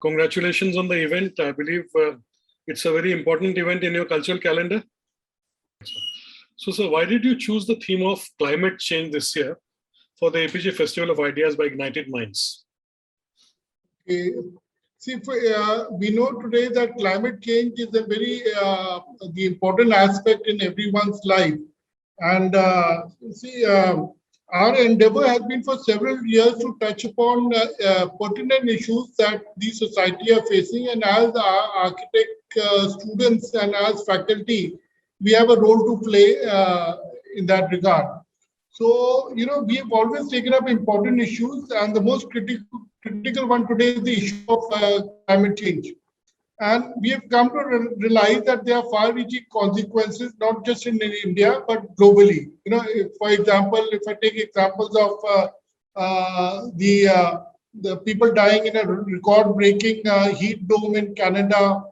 Congratulations on the event. I believe it's a very important event in your cultural calendar. So, sir, why did you choose the theme of climate change this year for the APJ Festival of Ideas by Ignited Minds? Okay. See, we know today that climate change is a very the important aspect in everyone's life. And our endeavor has been for several years to touch upon pertinent issues that the society are facing. And as our architect students and as faculty, we have a role to play in that regard. So, we have always taken up important issues, and the most critical one today is the issue of climate change. And we have come to realize that there are far-reaching consequences, not just in India, but globally. For example, if I take examples of the people dying in a record-breaking heat dome in Canada,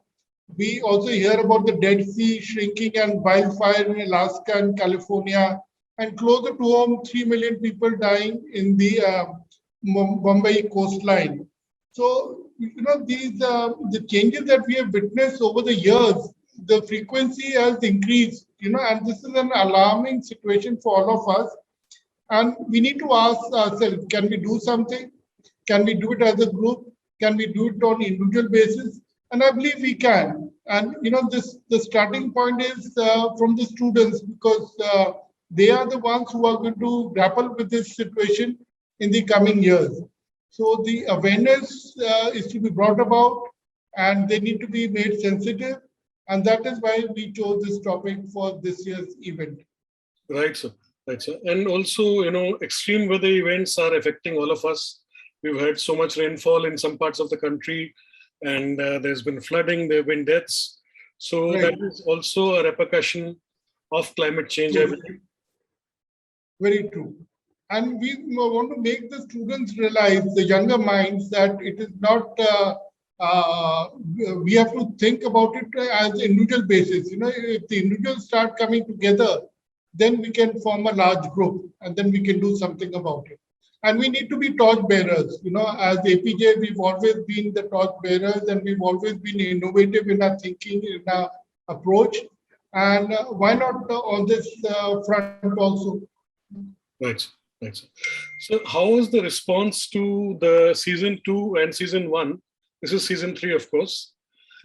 we also hear about the Dead Sea shrinking and wildfire in Alaska and California, and closer to home, 3 million people dying in the Mumbai coastline. So, the changes that we have witnessed over the years, the frequency has increased, and this is an alarming situation for all of us. And we need to ask ourselves, can we do something? Can we do it as a group? Can we do it on individual basis? And I believe we can. And, the starting point is from the students, because they are the ones who are going to grapple with this situation in the coming years. So the awareness is to be brought about, and they need to be made sensitive. And that is why we chose this topic for this year's event. Right, sir. Right, sir. And also, extreme weather events are affecting all of us. We've had so much rainfall in some parts of the country, and there's been flooding, there have been deaths. So right. That is also a repercussion of climate change, I believe. Very true. And we want to make the students realize, the younger minds, that it is not, we have to think about it as individual basis. If the individuals start coming together, then we can form a large group, and then we can do something about it. And we need to be torch bearers. As APJ, we've always been the torch bearers, and we've always been innovative in our thinking, in our approach. And why not on this front also? Right. Right. So how was the response to the season 2 and season 1? This is season 3, of course.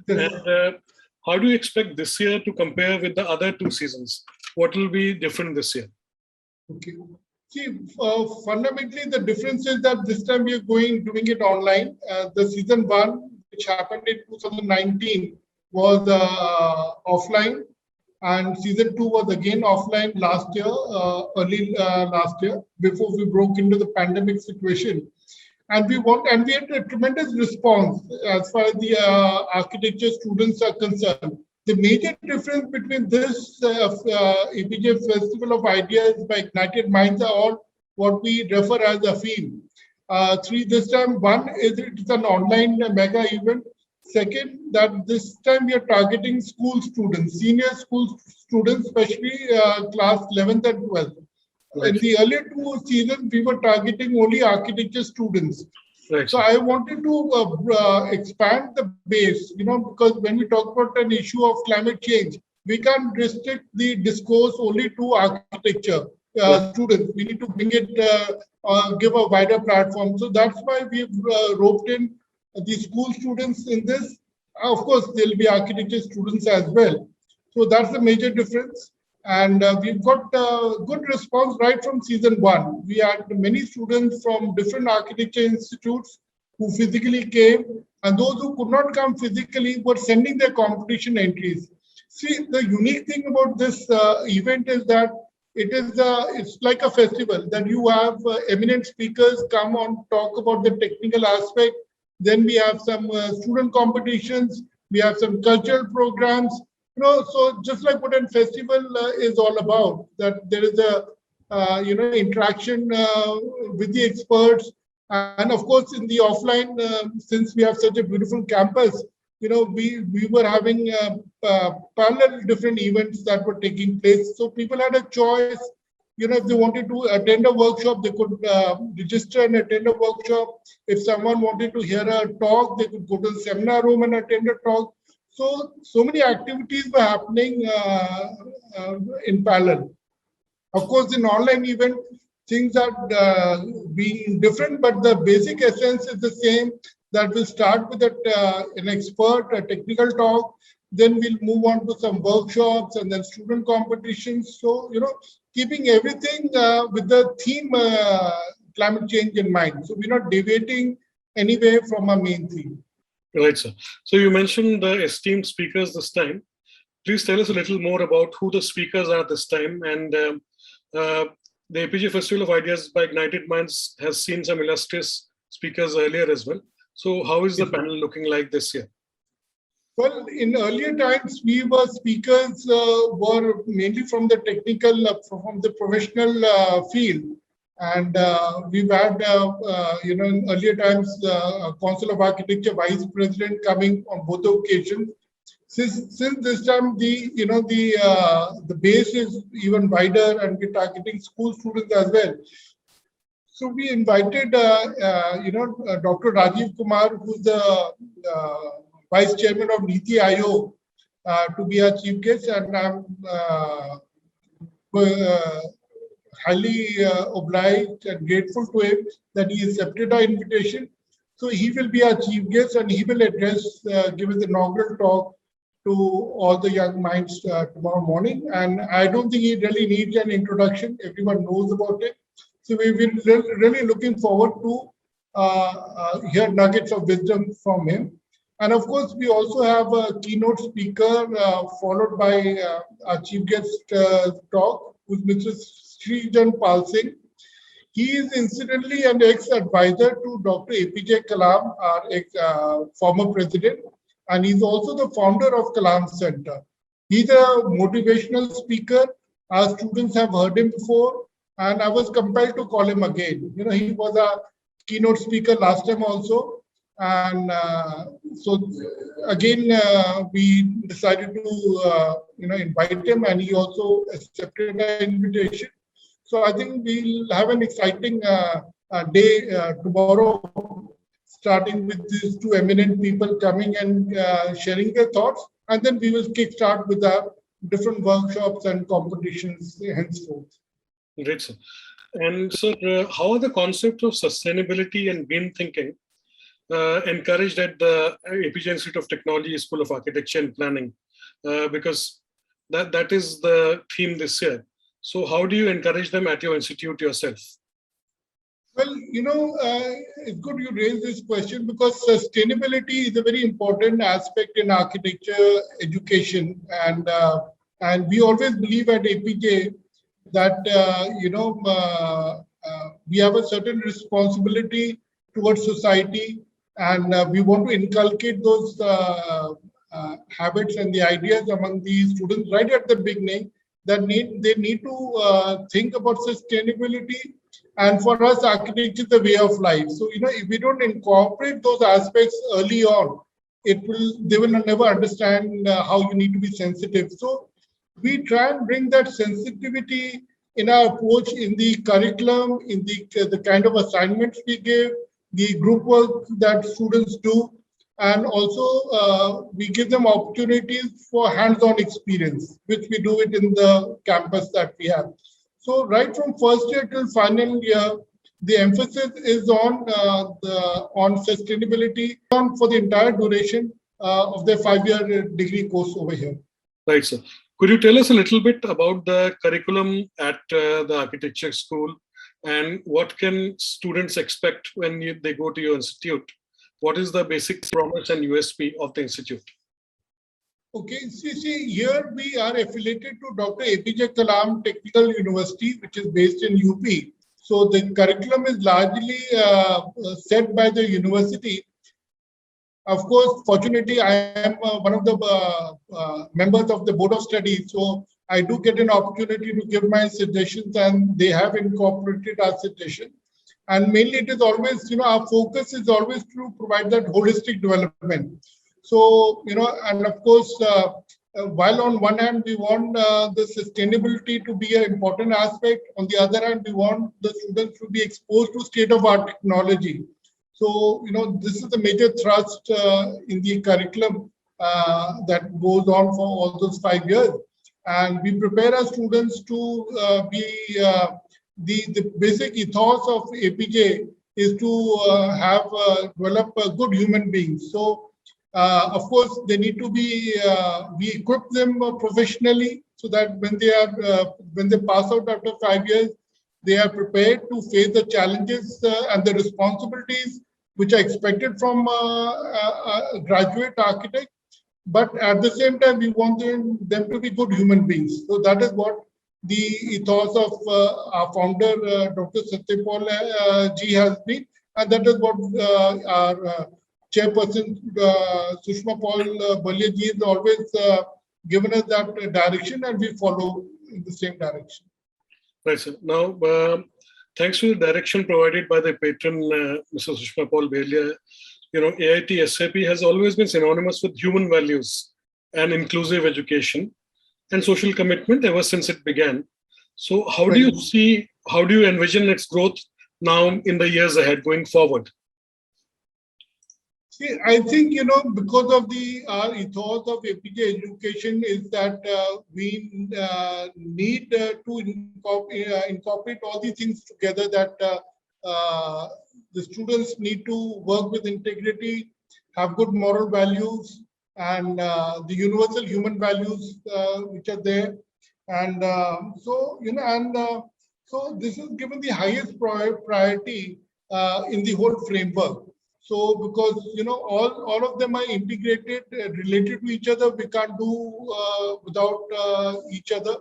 Yes. And how do you expect this year to compare with the other 2 seasons? What will be different this year? Okay. See, fundamentally, the difference is that this time we are doing it online. The season 1, which happened in 2019, was offline. And season 2 was again offline last year, early last year, before we broke into the pandemic situation. And we had a tremendous response as far as the architecture students are concerned. The major difference between this APJ Festival of Ideas by Ignited Minds are all what we refer as a theme. 3 this time. 1 is it's an online mega event. Second, that this time we are targeting school students, senior school students, especially class 11th and 12th. Right. In the earlier 2 seasons, we were targeting only architecture students. Right. So I wanted to expand the base, because when we talk about an issue of climate change, we can't restrict the discourse only to architecture students. We need to bring it, give a wider platform. So that's why we've roped in the school students in this. Of course, there'll be architecture students as well. So that's the major difference. And we've got good response right from season 1. We had many students from different architecture institutes who physically came, and those who could not come physically were sending their competition entries. See, the unique thing about this event is that it's like a festival, that you have eminent speakers come on, talk about the technical aspect. Then we have some student competitions. We have some cultural programs. So just like what a festival is all about, that there is a interaction with the experts, and of course in the offline, since we have such a beautiful campus, we were having parallel different events that were taking place. So people had a choice if they wanted to attend a workshop, they could register and attend a workshop. If someone wanted to hear a talk, they could go to the seminar room and attend a talk. So many activities were happening in parallel. Of course, in online event, things are being different, but the basic essence is the same. That will start with an expert, a technical talk, then we'll move on to some workshops and then student competitions. So, keeping everything with the theme climate change in mind. So we're not deviating anyway from our main theme. Right, sir. So you mentioned the esteemed speakers this time. Please tell us a little more about who the speakers are this time. And the APJ Festival of Ideas by Ignited Minds has seen some illustrious speakers earlier as well. So how is the panel looking like this year? Well, in earlier times, we were speakers were mainly from the technical, from the professional field. And we've had, in earlier times, Council of Architecture Vice President coming on both occasions. Since this time, the base is even wider, and we're targeting school students as well. So we invited, Dr. Rajiv Kumar, who's the Vice Chairman of Niti Aayog, to be our chief guest, and I'm highly obliged and grateful to him that he accepted our invitation. So he will be our chief guest, and he will give his inaugural talk to all the young minds tomorrow morning. And I don't think he really needs an introduction. Everyone knows about it. So we've been really looking forward to hear nuggets of wisdom from him. And of course, we also have a keynote speaker followed by our chief guest talk, who's Mr. Srijan Pal Singh. He is incidentally an ex-advisor to Dr. Apeejay Kalam, our former president, and he's also the founder of Kalam Centre. He's a motivational speaker. Our students have heard him before, and I was compelled to call him again. He was a keynote speaker last time also. And so again, we decided to invite him, and he also accepted our invitation. So I think we'll have an exciting day tomorrow, starting with these two eminent people coming and sharing their thoughts, and then we will kickstart with our different workshops and competitions henceforth. Great, sir. And sir, how are the concepts of sustainability and green thinking encouraged at the APJ Institute of Technology School of Architecture and Planning, because that is the theme this year. So how do you encourage them at your institute yourself? Well, it's good you raise this question, because sustainability is a very important aspect in architecture education, and we always believe at APJ that we have a certain responsibility towards society. And we want to inculcate those habits and the ideas among these students right at the beginning, that they need to think about sustainability. And for us, architecture is the way of life. So, if we don't incorporate those aspects early on, they will never understand how you need to be sensitive. So we try and bring that sensitivity in our approach, in the curriculum, in the kind of assignments we give, the group work that students do, and also we give them opportunities for hands-on experience, which we do it in the campus that we have. So right from first year till final year, the emphasis is on sustainability for the entire duration of their 5-year degree course over here. Right, sir. Could you tell us a little bit about the curriculum at the architecture school, and what can students expect when they go to your institute? What is the basic promise and USP of the institute? Okay, see, here we are affiliated to Dr. APJ Kalam Technical University, which is based in UP. So the curriculum is largely set by the university. Of course, fortunately, I am one of the members of the Board of Studies, so I do get an opportunity to give my suggestions, and they have incorporated our suggestions. And mainly it is always, our focus is always to provide that holistic development. So, and of course, while on one hand we want the sustainability to be an important aspect, on the other hand we want the students to be exposed to state-of-art technology. So, this is the major thrust in the curriculum that goes on for all those 5 years. And we prepare our students to be the basic ethos of APJ is to develop good human beings. So, of course, they need to be, we equip them professionally so that when they pass out after 5 years, they are prepared to face the challenges and the responsibilities which are expected from a graduate architect. But at the same time, we want them to be good human beings. So that is what the ethos of our founder, Dr. Satyapal ji has been. And that is what our chairperson, Sushma Paul Balya ji, has always given us that direction, and we follow in the same direction. Right, sir. Now, thanks to the direction provided by the patron, Mr. Sushma Paul Balya, AITSAP has always been synonymous with human values and inclusive education and social commitment ever since it began. So how do you envision its growth now in the years ahead going forward? See, I think, because of our ethos of APJ education is that we need to incorporate all these things together, that the students need to work with integrity, have good moral values, and the universal human values which are there. And so this is given the highest priority in the whole framework. So because, all of them are integrated, related to each other, we can't do without each other.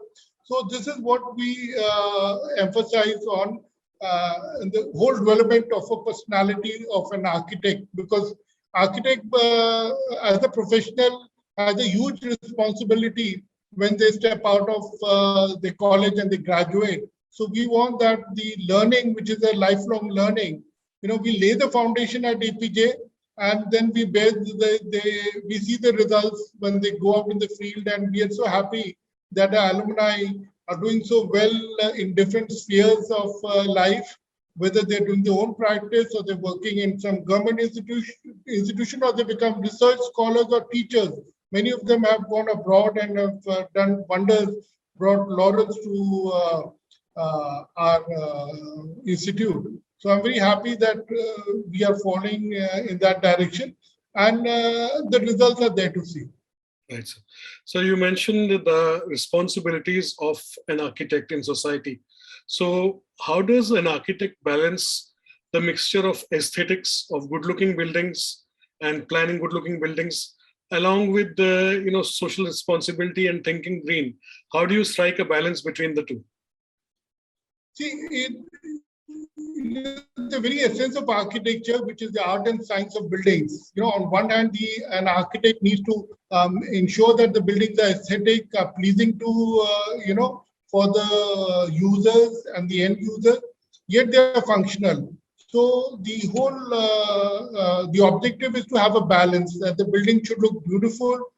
So this is what we emphasize on in the whole development of a personality of an architect, because architect as a professional has a huge responsibility when they step out of the college and they graduate. So we want that the learning, which is a lifelong learning, we lay the foundation at APJ, and then we we see the results when they go out in the field, and we are so happy that our alumni are doing so well in different spheres of life, whether they're doing their own practice or they're working in some government institution or they become research scholars or teachers. Many of them have gone abroad and have done wonders, brought laurels to our institute. So I'm very happy that we are following in that direction, and the results are there to see. Right, sir. So you mentioned the responsibilities of an architect in society. So how does an architect balance the mixture of aesthetics of good-looking buildings and planning good-looking buildings, along with the social responsibility and thinking green? How do you strike a balance between the two? See, the very essence of architecture, which is the art and science of buildings. On one hand, an architect needs to ensure that the buildings are aesthetic, are pleasing to, for the users and the end user, yet they are functional. So the whole, the objective is to have a balance, that the building should look beautiful.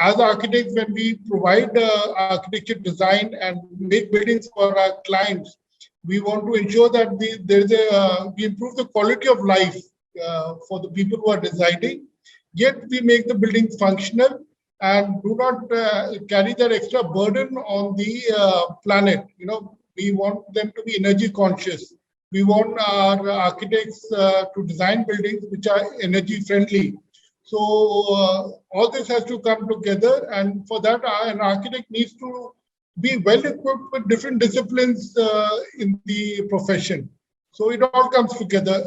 As architects, when we provide architecture design and make buildings for our clients, we want to ensure that we improve the quality of life for the people who are residing. Yet we make the buildings functional and do not carry that extra burden on the planet. We want them to be energy conscious. We want our architects to design buildings which are energy friendly. So all this has to come together, and for that an architect needs to be well equipped with different disciplines in the profession. So it all comes together.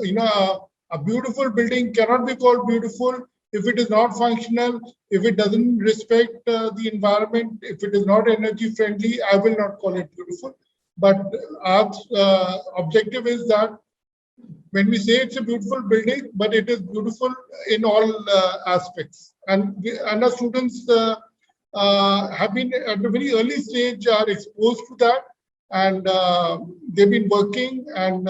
A beautiful building cannot be called beautiful if it is not functional, if it doesn't respect the environment, if it is not energy friendly. I will not call it beautiful. But our objective is that when we say it's a beautiful building, but it is beautiful in all aspects. And our students have been at a very early stage are exposed to that, and they've been working, and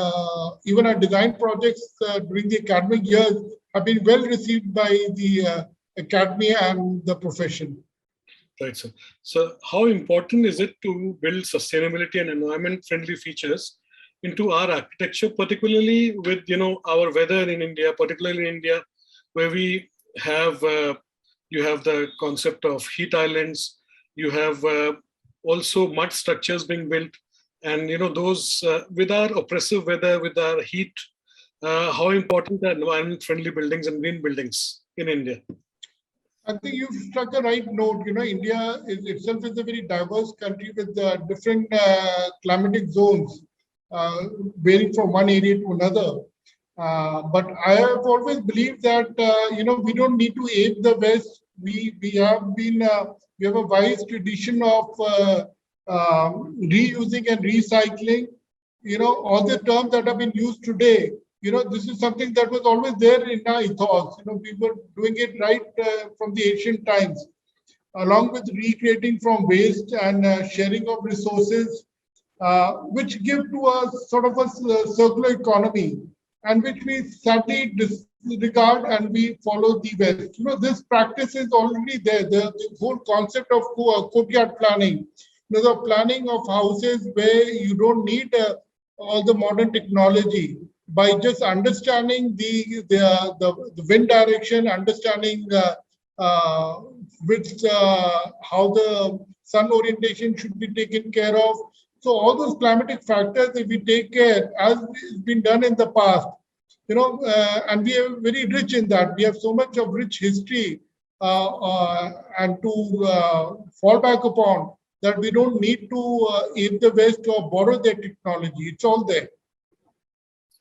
even our design projects during the academic years have been well received by the academy and the profession. Right, sir. So how important is it to build sustainability and environment-friendly features into our architecture, particularly with our weather in India, particularly in India, where we have you have the concept of heat islands, you have also mud structures being built, and those with our oppressive weather, with our heat, how important are environment-friendly buildings and green buildings in India? I think you've struck a right note. India itself is a very diverse country with different climatic zones, varying from one area to another. But I have always believed that we don't need to ape the West. We have a wise tradition of reusing and recycling. All the terms that have been used today, this is something that was always there in our ethos. We were doing it right from the ancient times, along with recreating from waste and sharing of resources, which give to us sort of a circular economy, and which we sadly disregard and we follow the West. This practice is already there. The whole concept of courtyard planning, the planning of houses where you don't need all the modern technology, by just understanding the wind direction, understanding how the sun orientation should be taken care of. So all those climatic factors, if we take care, as has been done in the past, and we are very rich in that. We have so much of rich history and to fall back upon, that we don't need to ape the West or borrow their technology. It's all there.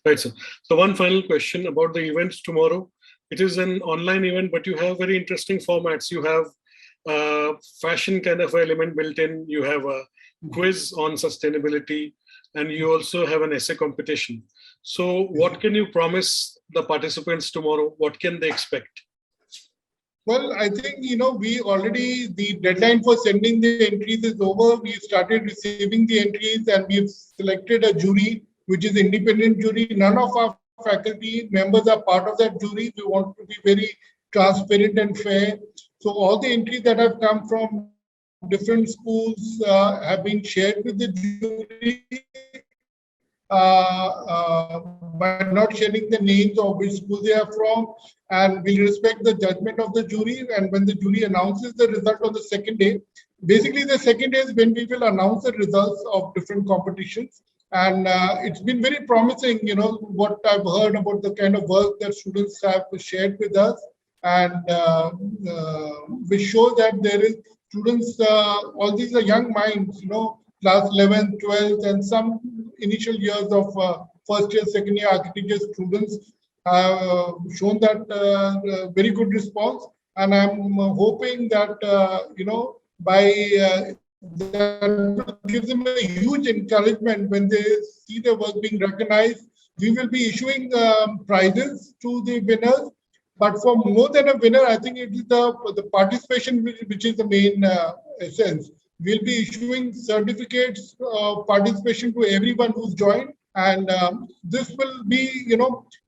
Right, sir. So one final question about the events tomorrow. It is an online event, but you have very interesting formats. You have fashion kind of element built in. You have a quiz on sustainability, and you also have an essay competition. So what can you promise the participants tomorrow? What can they expect? Well, I think, we already, the deadline for sending the entries is over. We started receiving the entries and we've selected a jury, which is independent jury. None of our faculty members are part of that jury. We want to be very transparent and fair. So all the entries that have come from different schools have been shared with the jury. By not sharing the names of which school they are from, and we respect the judgment of the jury. And when the jury announces the result on the second day, basically the second day is when we will announce the results of different competitions. And it's been very promising, what I've heard about the kind of work that students have shared with us, and we show that there is students, all these are young minds, class 11th, 12th, and some initial years of first year, second year architecture students have shown that very good response. And I'm hoping that, by that gives them a huge encouragement when they see their work being recognized. We will be issuing prizes to the winners. But for more than a winner, I think it is the participation which is the main essence. We'll be issuing certificates of participation to everyone who's joined. And this will be,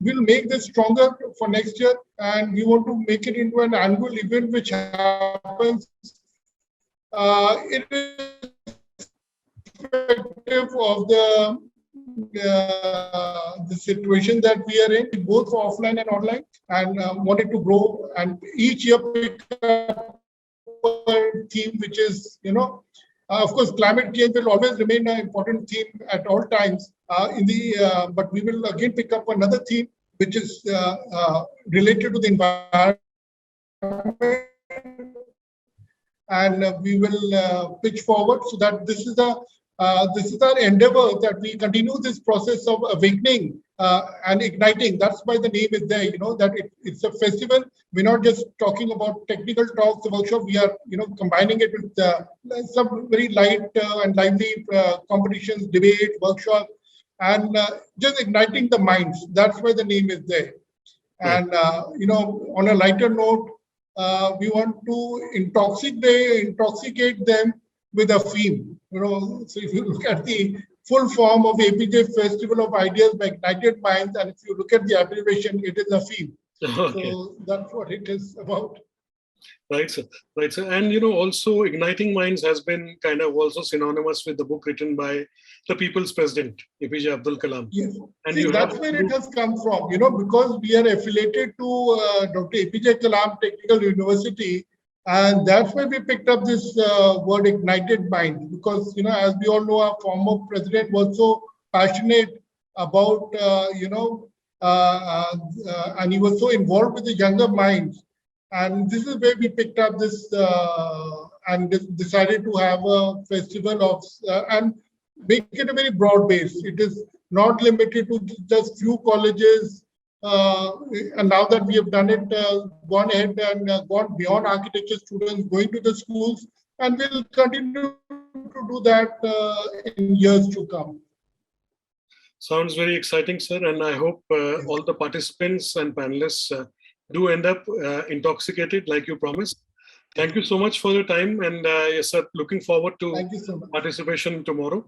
we'll make this stronger for next year. And we want to make it into an annual event which happens irrespective of the situation that we are in, both for offline and online, and wanted to grow and each year pick up a theme which is, of course, climate change will always remain an important theme at all times. But we will again pick up another theme which is related to the environment, and we will pitch forward so that this is our endeavor, that we continue this process of awakening and igniting. That's why the name is there, that it's a festival. We're not just talking about technical talks, the workshop. We are, combining it with some very light and lively competitions, debate, workshop, and just igniting the minds. That's why the name is there. And, on a lighter note, we want to intoxicate them with a theme. So if you look at the full form of APJ Festival of Ideas by Ignited Minds, and if you look at the abbreviation, it is a theme. Okay. So that's what it is about. Right, sir. Right, sir. And also Igniting Minds has been kind of also synonymous with the book written by the People's President, APJ Abdul Kalam. Yes. And See, you that's have where it has come from, because we are affiliated to Dr. APJ Kalam Technical University, and that's where we picked up this word ignited mind, because, as we all know, our former president was so passionate about, and he was so involved with the younger minds. And this is where we picked up this and decided to have a festival of, and make it a very broad base. It is not limited to just few colleges. And now that we have done it, gone ahead and gone beyond architecture students, going to the schools, and we'll continue to do that in years to come. Sounds very exciting, sir. And I hope all the participants and panelists do end up intoxicated like you promised. Thank you so much for your time. And yes, sir, looking forward to Thank you so much. participation tomorrow.